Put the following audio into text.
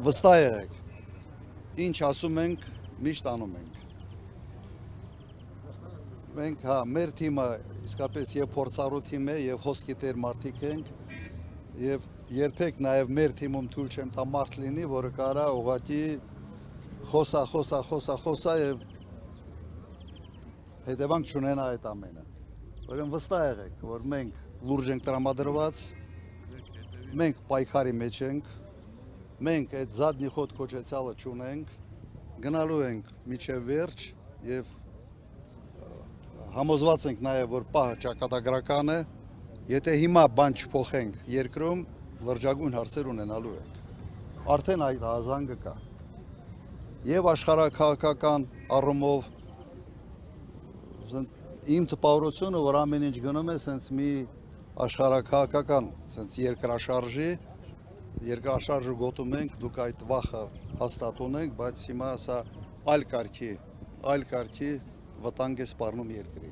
վստահ եղեք, ինչ ասում ենք, միշտ անում ենք։ Մենք մեր թիմը իսկապես եւ փորձառու թիմ է եւ հոսքի տեր մարդիկ ենք եւ երբեք նաեւ մեր թիմում թույլ չեմ տա մարդ լինի, որը կարա ուղղակի խոսա եւ հետևանք չունենա այդ ամենը։ Ուրեմն վստահ եղեք, որ մենք լուրջ ենք տրամադրված, մենք պայքարի մեջ ենք, մենք այդ զադնի խոտ կոչեցյալը չունենք, գնալու ենք միջև վերջ եւ համոզված ենք նաև, որ պահը ճակատագրական է, եթե հիմա բան չփոխենք երկրում, լրջագույն հարցեր ունենալու ենք։ Արդեն այդ ազանգը կա։ Եվ աշխարհաքաղաքական առումով իմ տպավորությունը, որ ամեն ինչ գնում է, սենց մի աշխարհաքաղաքական, սենց երկրաշարժը գոտում ենք, դուք այդ վախը հաստատ ունենք, բայց հիմա սա այլ կարգի վտանգ է սպառնում երկրի։